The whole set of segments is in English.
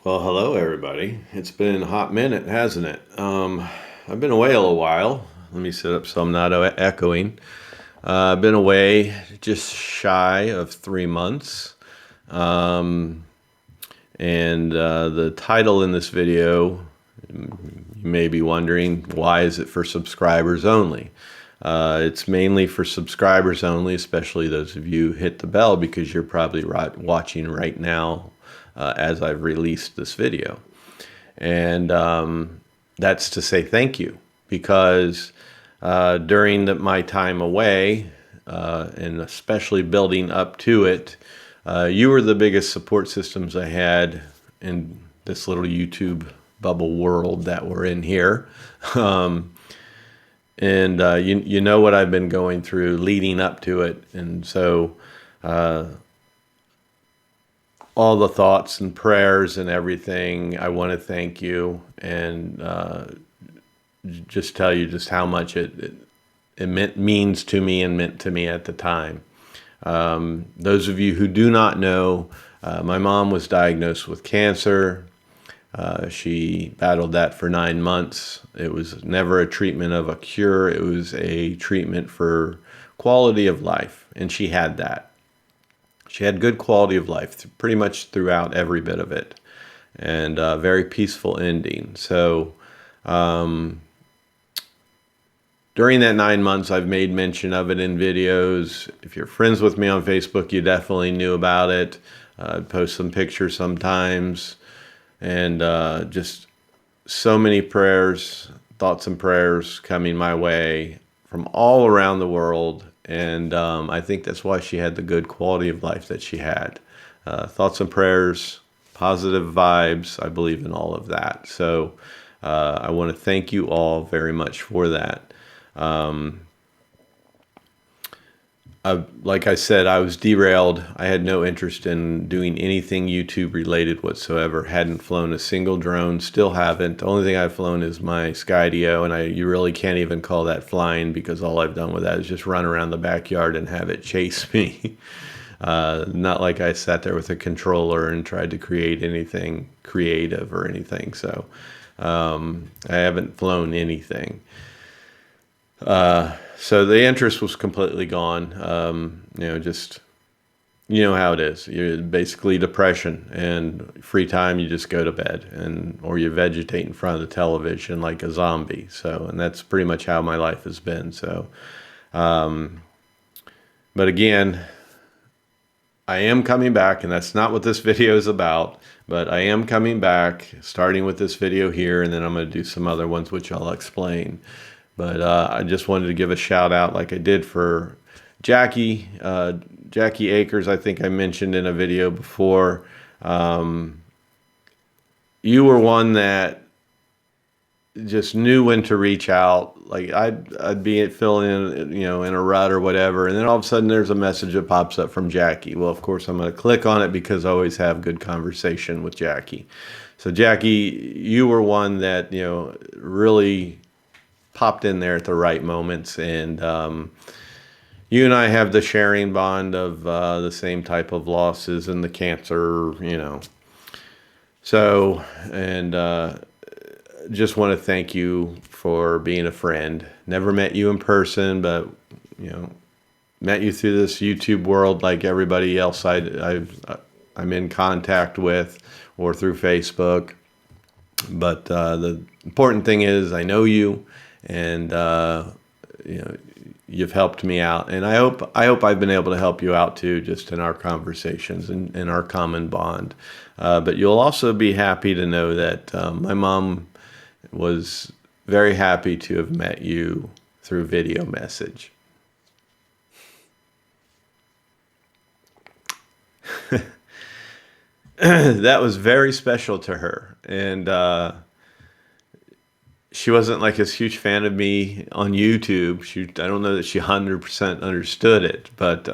Well, hello everybody. It's been a hot minute, hasn't it? I've been away a little while. Let me sit up so I'm not echoing. I've been away just shy of 3 months. Um, and the title in this video, you may be wondering, why is it for subscribers only? It's mainly for subscribers only, especially those of you who hit the bell, because you're probably watching right now as I've released this video. And that's to say thank you, because during my time away, and especially building up to it, you were the biggest support systems I had in this little YouTube bubble world that we're in here. And you know what I've been going through leading up to it. And so all the thoughts and prayers and everything, I want to thank you and just tell you just how much it means to me and meant to me at the time. Those of you who do not know, my mom was diagnosed with cancer. She battled that for 9 months. It was never a treatment of a cure. It was a treatment for quality of life, and she had that. She had good quality of life pretty much throughout every bit of it, and a very peaceful ending. So during that 9 months, I've made mention of it in videos. If you're friends with me on Facebook, you definitely knew about it. I'd post some pictures sometimes, and just so many prayers, thoughts and prayers coming my way from all around the world. And I think that's why she had the good quality of life that she had. Thoughts and prayers, positive vibes, I believe in all of that. So I want to thank you all very much for that. Like I said, I was derailed. I had no interest in doing anything YouTube related whatsoever. Hadn't flown a single drone, still haven't. The only thing I've flown is my Skydio, and you really can't even call that flying, because all I've done with that is just run around the backyard and have it chase me. Not like I sat there with a controller and tried to create anything creative or anything. So I haven't flown anything. So the interest was completely gone. Just, you know how it is. You're basically depression, and free time, you just go to bed, or you vegetate in front of the television like a zombie. So, and that's pretty much how my life has been. So, but again, I am coming back, and that's not what this video is about, but I am coming back, starting with this video here, and then I'm going to do some other ones, which I'll explain. But I just wanted to give a shout out, like I did for Jackie, Jackie Akers. I think I mentioned in a video before. You were one that just knew when to reach out. Like I'd be filling in, in a rut or whatever, and then all of a sudden there's a message that pops up from Jackie. Well, of course I'm going to click on it, because I always have good conversation with Jackie. So Jackie, you were one that really popped in there at the right moments, and you and I have the sharing bond of the same type of losses and the cancer, So, and just want to thank you for being a friend. Never met you in person, but met you through this YouTube world like everybody else I'm in contact with, or through Facebook. But the important thing is I know you. And you've helped me out, and I hope I've been able to help you out too, just in our conversations and in our common bond. But you'll also be happy to know that my mom was very happy to have met you through video message. That was very special to her, and she wasn't like this huge fan of me on YouTube. I don't know that she 100% understood it, but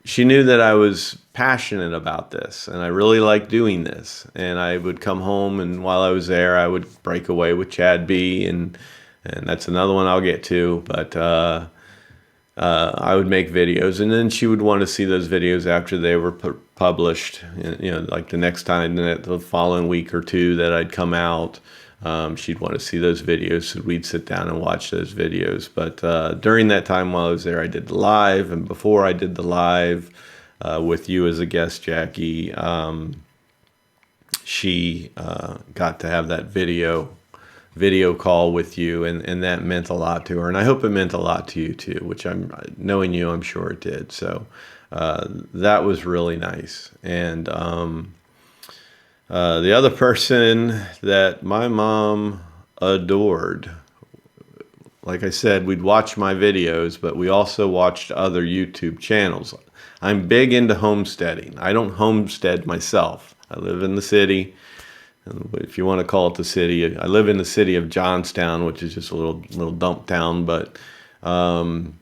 she knew that I was passionate about this, and I really liked doing this. And I would come home, and while I was there, I would break away with Chad B, and that's another one I'll get to. But I would make videos, and then she would want to see those videos after they were published. Like the next time, the following week or two that I'd come out, she'd want to see those videos, so we'd sit down and watch those videos. But during that time while I was there, I did the live, and before I did the live with you as a guest, Jackie, she got to have that video call with you, and that meant a lot to her, and I hope it meant a lot to you too, which knowing you, I'm sure it did. So that was really nice. And the other person that my mom adored, like I said, we'd watch my videos, but we also watched other YouTube channels. I'm big into homesteading. I don't homestead myself. I live in the city. If you want to call it the city, I live in the city of Johnstown, which is just a little dump town. But I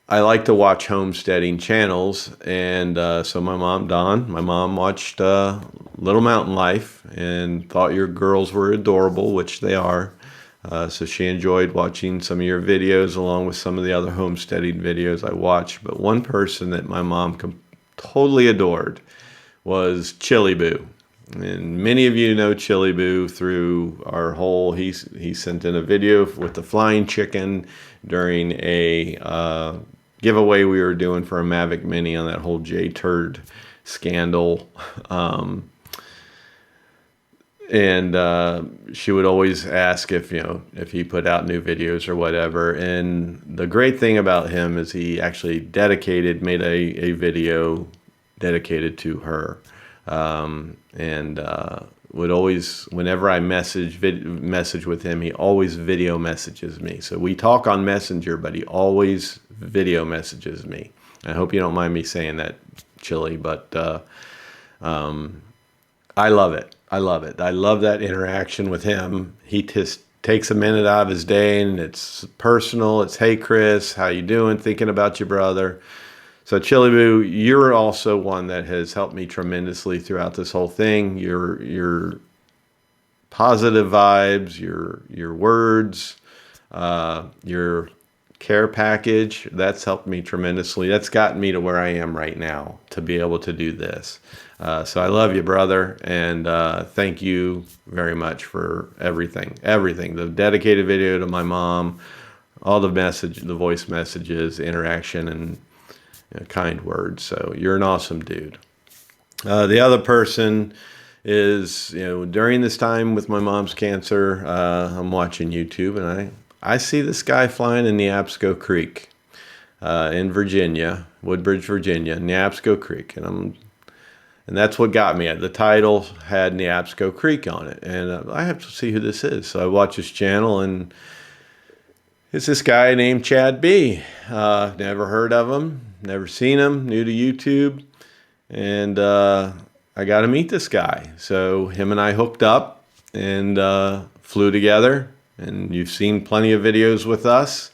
like to watch homesteading channels, and so my mom watched Little Mountain Life and thought your girls were adorable, which they are. So she enjoyed watching some of your videos along with some of the other homesteading videos I watched. But one person that my mom totally adored was Chili Boo. And many of you know Chili Boo through our whole, he sent in a video with the flying chicken during a giveaway we were doing for a Mavic Mini on that whole J-Turd scandal. And she would always ask if he put out new videos or whatever. And the great thing about him is he actually made a video dedicated to her. And would always, whenever I message with him, he always video messages me. So we talk on Messenger, but he always video messages me. I hope you don't mind me saying that, Chili, but I love it. I love it. I love that interaction with him. He just takes a minute out of his day, and it's personal. It's, hey, Chris, how you doing? Thinking about your brother. So Chili Boo, you're also one that has helped me tremendously throughout this whole thing. Your positive vibes, your words, your care package, that's helped me tremendously. That's gotten me to where I am right now to be able to do this. So I love you, brother, and thank you very much for everything. The dedicated video to my mom, all the voice messages, interaction, and kind words. So you're an awesome dude. The other person is, during this time with my mom's cancer, I'm watching YouTube, and I see this guy flying in Neabsco Creek in Virginia, Woodbridge, Virginia, Neabsco Creek. And that's what got me. The title had Neabsco Creek on it, and I have to see who this is. So I watch his channel, and it's this guy named Chad B. Never heard of him, never seen him, new to YouTube. And I got to meet this guy. So him and I hooked up and flew together. And you've seen plenty of videos with us.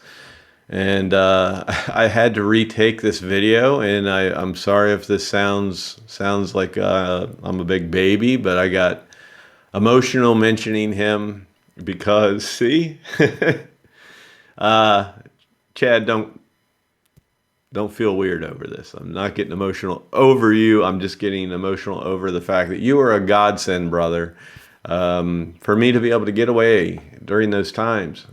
And I had to retake this video. And I'm sorry if this sounds like I'm a big baby, but I got emotional mentioning him because, see? Chad, don't feel weird over this. I'm not getting emotional over you. I'm just getting emotional over the fact that you are a godsend, brother. For me to be able to get away during those times,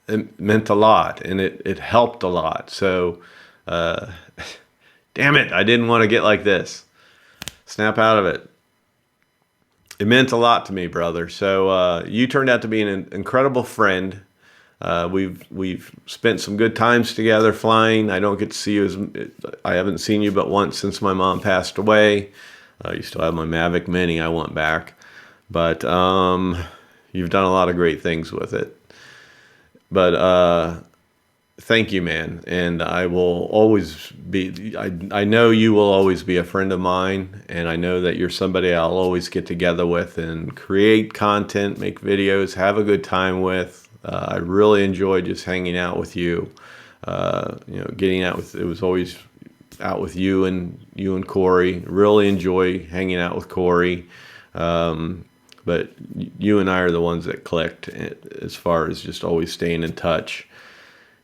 it meant a lot, and it helped a lot. So, damn it, I didn't want to get like this. Snap out of it. It meant a lot to me, brother. So you turned out to be an incredible friend. We've spent some good times together flying. I don't get to see you I haven't seen you but once since my mom passed away. You still have my Mavic Mini I want back. But you've done a lot of great things with it. But thank you, man. And I will always be, I know you will always be a friend of mine. And I know that you're somebody I'll always get together with and create content, make videos, have a good time with. I really enjoyed just hanging out with you. Getting out with, it was always out with you and Corey. Really enjoy hanging out with Corey. but you and I are the ones that clicked as far as just always staying in touch.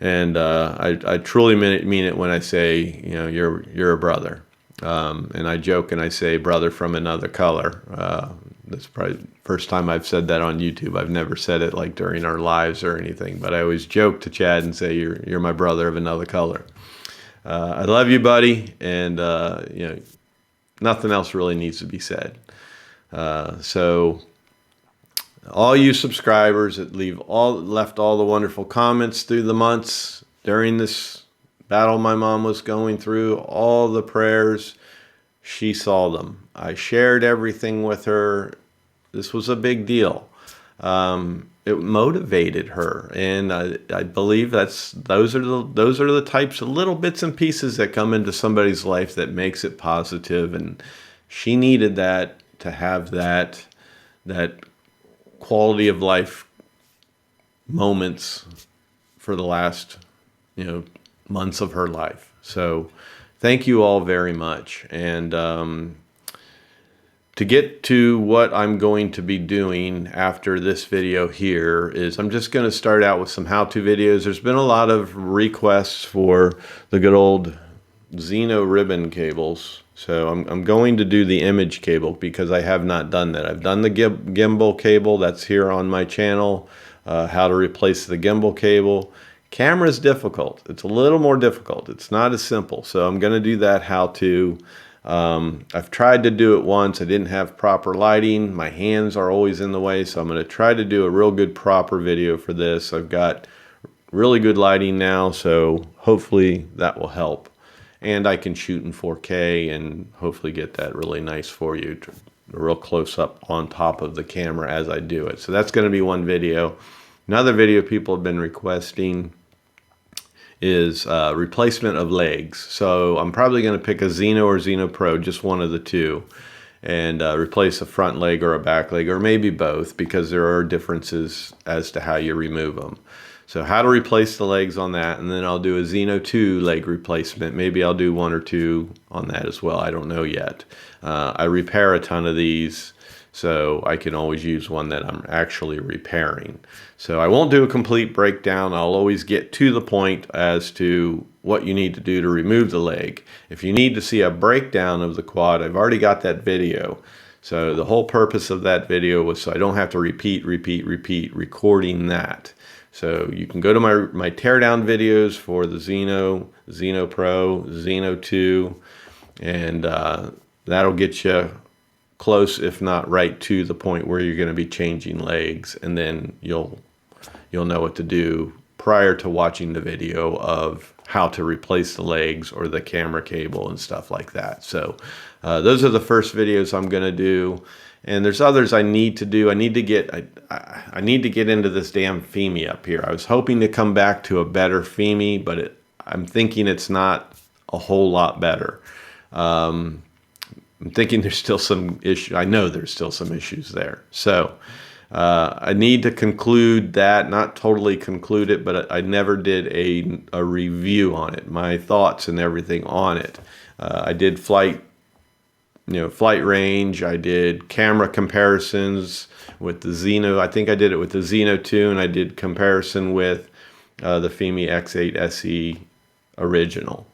And I truly mean it when I say, you know, you're a brother. And I joke and I say brother from another color. That's probably the first time I've said that on YouTube. I've never said it like during our lives or anything, but I always joke to Chad and say, you're my brother of another color. I love you, buddy. And, you know, nothing else really needs to be said. So all you subscribers that left all the wonderful comments through the months during this battle my mom was going through, all the prayers, she saw them. I shared everything with her. This was a big deal. It motivated her, and I believe those are the types of little bits and pieces that come into somebody's life that makes it positive. And she needed that to have that quality of life moments for the last, you know, months of her life. So thank you all very much. And to get to what I'm going to be doing after this video here is I'm just going to start out with some how-to videos. There's been a lot of requests for the good old Xeno ribbon cables. So I'm going to do the image cable because I have not done that. I've done the gimbal cable. That's here on my channel, how to replace the gimbal cable. Camera is difficult. It's a little more difficult. It's not as simple. So I'm going to do that how-to. I've tried to do it once. I didn't have proper lighting. My hands are always in the way. So I'm going to try to do a real good proper video for this. I've got really good lighting now. So hopefully that will help. And I can shoot in 4K and hopefully get that really nice for you, a real close up on top of the camera as I do it. So that's going to be one video. Another video people have been requesting is replacement of legs. So I'm probably going to pick a Xeno or Xeno Pro, just one of the two, and replace a front leg or a back leg, or maybe both, because there are differences as to how you remove them. So how to replace the legs on that, and then I'll do a Xeno 2 leg replacement. Maybe I'll do one or two on that as well. I don't know yet. I repair a ton of these, so I can always use one that I'm actually repairing. So I won't do a complete breakdown. I'll always get to the point as to what you need to do to remove the leg. If you need to see a breakdown of the quad, I've already got that video. So the whole purpose of that video was so I don't have to repeat recording that. So you can go to my teardown videos for the Xeno, Xeno Pro, Xeno 2, and that'll get you close, if not right to the point where you're going to be changing legs, and then you'll know what to do prior to watching the video of how to replace the legs or the camera cable and stuff like that. So those are the first videos I'm going to do. And there's others I need to do. I need to get into this damn Fimi up here. I was hoping to come back to a better Fimi, but I'm thinking it's not a whole lot better. I'm thinking there's still some issue. I know there's still some issues there. So I need to conclude that, not totally conclude it, but I never did a review on it, my thoughts and everything on it. I did flight range. I did camera comparisons with the Xeno. I think I did it with the Xeno 2, and I did comparison with the Fimi X8 SE original.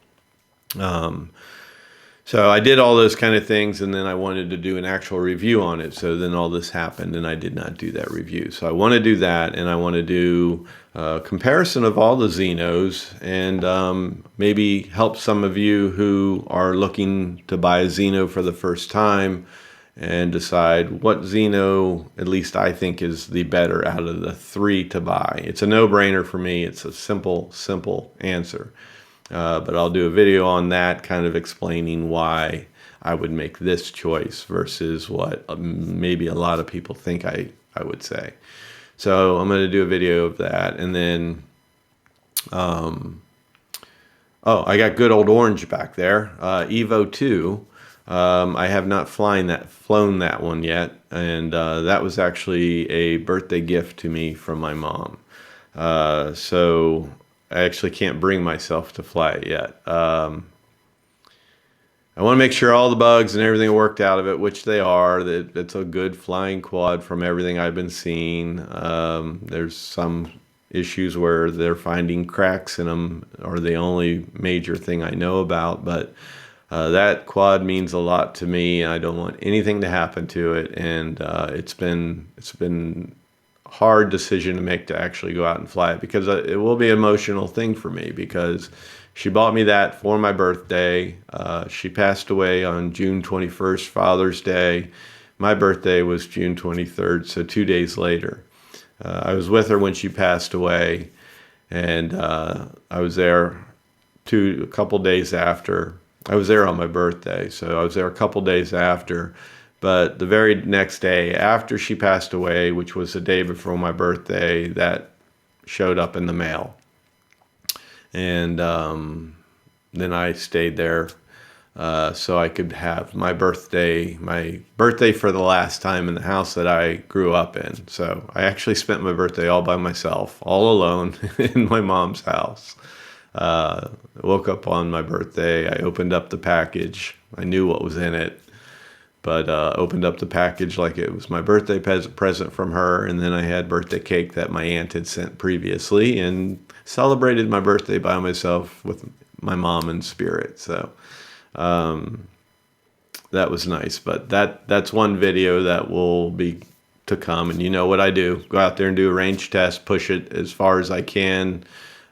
So I did all those kind of things, and then I wanted to do an actual review on it. So then all this happened, and I did not do that review. So I want to do that, and I want to do a comparison of all the Xenos, and maybe help some of you who are looking to buy a Xeno for the first time and decide what Xeno, at least I think, is the better out of the three to buy. It's a no-brainer for me. It's a simple answer. But I'll do a video on that, kind of explaining why I would make this choice versus what maybe a lot of people think I would say. So I'm going to do a video of that. And then, oh, I got good old orange back there, Evo 2. I have not flown that one yet. And that was actually a birthday gift to me from my mom. So I actually can't bring myself to fly it yet. I want to make sure all the bugs and everything worked out of it, which they are. That it's a good flying quad from everything I've been seeing. There's some issues where they're finding cracks in them, are the only major thing I know about. But that quad means a lot to me. I don't want anything to happen to it, and it's been a hard decision to make to actually go out and fly it, because it will be an emotional thing for me, because she bought me that for my birthday. She passed away on June 21st, Father's Day. My birthday was June 23rd, so 2 days later. I was with her when she passed away, and I was there a couple days after. I was there on my birthday, so I was there a couple days after. But the very next day after she passed away, which was the day before my birthday, that showed up in the mail. And then I stayed there so I could have my birthday for the last time in the house that I grew up in. So I actually spent my birthday all by myself, all alone in my mom's house. I woke up on my birthday. I opened up the package. I knew what was in it, but opened up the package like it was my birthday present from her. And then I had birthday cake that my aunt had sent previously, and celebrated my birthday by myself with my mom in spirit. So that was nice. But that's one video that will be to come. And you know what I do. Go out there and do a range test, push it as far as I can,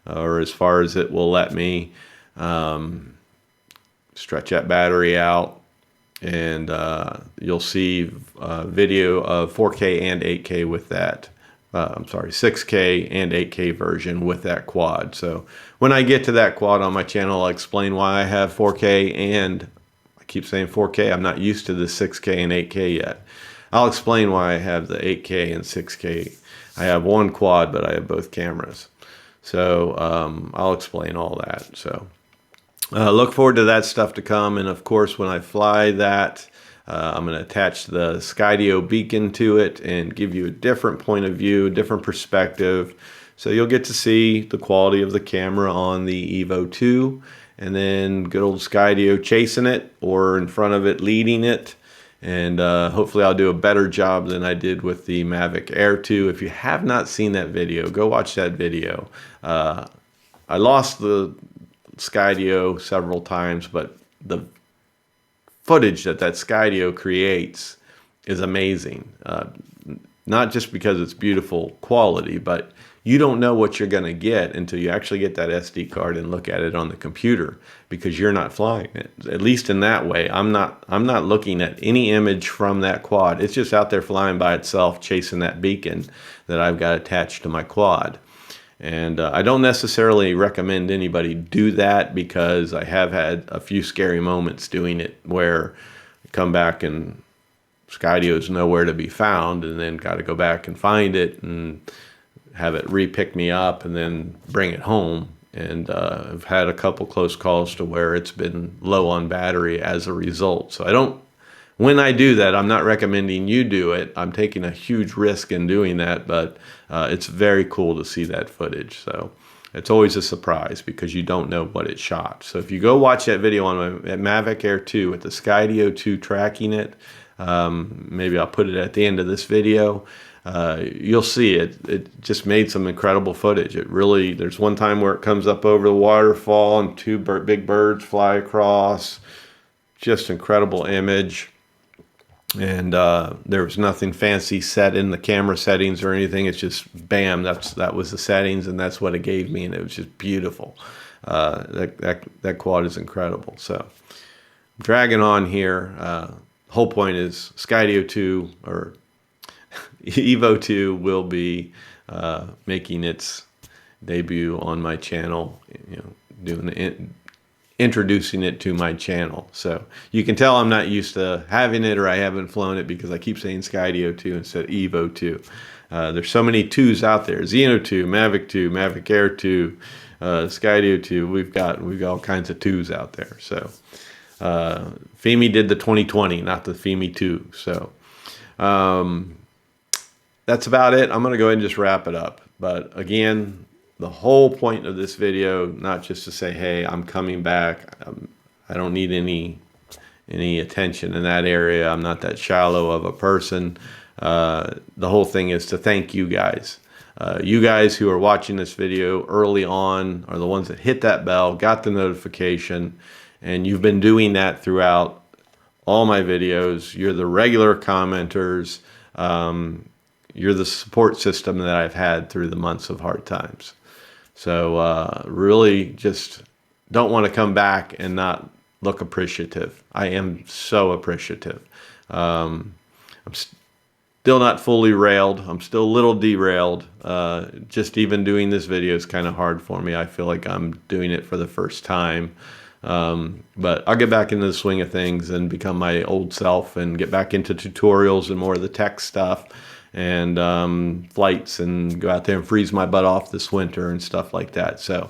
or as far as it will let me. Stretch that battery out, and you'll see video of 4K and 8K with that. 6K and 8K version with that quad. So when I get to that quad on my channel, I'll explain why I have 4K, and I keep saying 4K. I'm not used to the 6K and 8K yet. I'll explain why I have the 8K and 6K. I have one quad, but I have both cameras. So I'll explain all that. So look forward to that stuff to come. And of course, when I fly that, I'm going to attach the Skydio beacon to it and give you a different point of view, a different perspective. So you'll get to see the quality of the camera on the Evo 2, and then good old Skydio chasing it or in front of it, leading it. And hopefully I'll do a better job than I did with the Mavic Air 2. If you have not seen that video, go watch that video. I lost the Skydio several times, but the footage that Skydio creates is amazing. Not just because it's beautiful quality, but you don't know what you're going to get until you actually get that SD card and look at it on the computer, because you're not flying it. At least in that way, I'm not looking at any image from that quad. It's just out there flying by itself, chasing that beacon that I've got attached to my quad. And I don't necessarily recommend anybody do that, because I have had a few scary moments doing it where I come back and Skydio is nowhere to be found, and then got to go back and find it and have it re-pick me up and then bring it home. And I've had a couple close calls to where it's been low on battery as a result. So when I do that, I'm not recommending you do it. I'm taking a huge risk in doing that, but it's very cool to see that footage. So it's always a surprise, because you don't know what it shot. So if you go watch that video on my Mavic Air 2 with the Skydio 2 tracking it, maybe I'll put it at the end of this video, you'll see it just made some incredible footage. There's one time where it comes up over the waterfall and two big birds fly across. Just incredible image. And there was nothing fancy set in the camera settings or anything. It's just bam, that was the settings, and that's what it gave me, and it was just beautiful. That quad is incredible. So I'm dragging on here. Whole point is Skydio 2 or Evo 2 will be making its debut on my channel, introducing it to my channel. So you can tell I'm not used to having it, or I haven't flown it, because I keep saying Skydio 2 instead of Evo 2. There's so many 2s out there: Xeno 2, Mavic 2, Mavic Air 2, Skydio 2. We've got all kinds of 2s out there. So Fimi did the 2020, not the Fimi 2. So that's about it. I'm going to go ahead and just wrap it up. But again, the whole point of this video, not just to say, hey, I'm coming back. I don't need any any attention in that area. I'm not that shallow of a person. The whole thing is to thank you guys. You guys who are watching this video early on are the ones that hit that bell, got the notification, and you've been doing that throughout all my videos. You're the regular commenters. You're the support system that I've had through the months of hard times. So really just don't want to come back and not look appreciative. I am so appreciative. I'm still not fully railed. I'm still a little derailed. Just even doing this video is kind of hard for me. I feel like I'm doing it for the first time. But I'll get back into the swing of things and become my old self and get back into tutorials and more of the tech stuff and flights and go out there and freeze my butt off this winter and stuff like that. So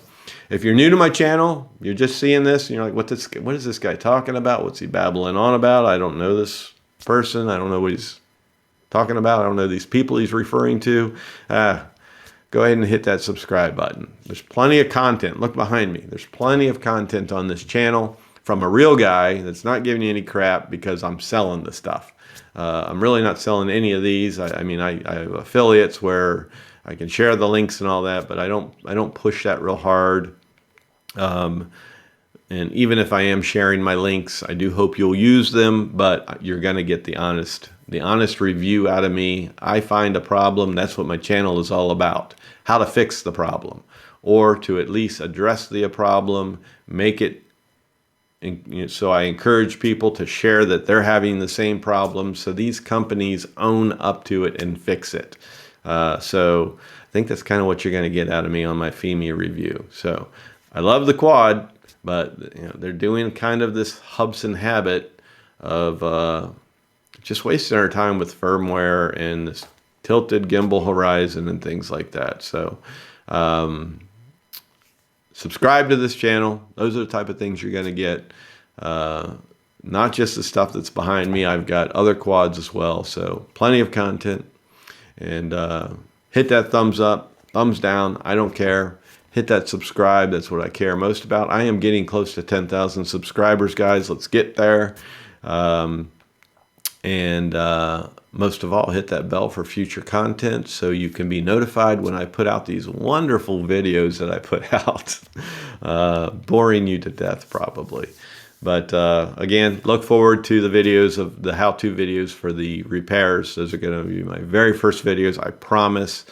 if you're new to my channel, you're just seeing this and you're like, what is this guy talking about? What's he babbling on about? I don't know this person. I don't know what he's talking about. I don't know these people he's referring to. Go ahead and hit that subscribe button. There's plenty of content. Look behind me. There's plenty of content on this channel from a real guy that's not giving you any crap because I'm selling the stuff. I'm really not selling any of these. I mean, I have affiliates where I can share the links and all that, but I don't push that real hard. And even if I am sharing my links, I do hope you'll use them, but you're going to get the honest review out of me. I find a problem. That's what my channel is all about. How to fix the problem, or to at least address the problem, make it. So I encourage people to share that they're having the same problem, so these companies own up to it and fix it. So I think that's kind of what you're going to get out of me on my FEMA review. So I love the quad, but they're doing kind of this Hubsan habit of just wasting our time with firmware and this tilted gimbal horizon and things like that. So subscribe to this channel. Those are the type of things you're going to get. Not just the stuff that's behind me. I've got other quads as well. So plenty of content. And hit that thumbs up, thumbs down. I don't care. Hit that subscribe. That's what I care most about. I am getting close to 10,000 subscribers, guys. Let's get there. Most of all, hit that bell for future content so you can be notified when I put out these wonderful videos that I put out. Boring you to death, probably. But again, look forward to the videos of the how-to videos for the repairs. Those are going to be my very first videos, I promise.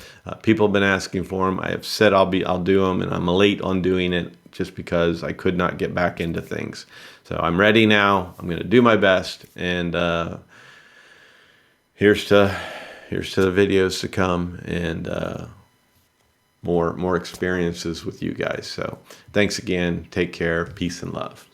People have been asking for them. I have said I'll do them, and I'm late on doing it just because I could not get back into things. So I'm ready now. I'm going to do my best, and here's to the videos to come and more experiences with you guys. So thanks again. Take care. Peace and love.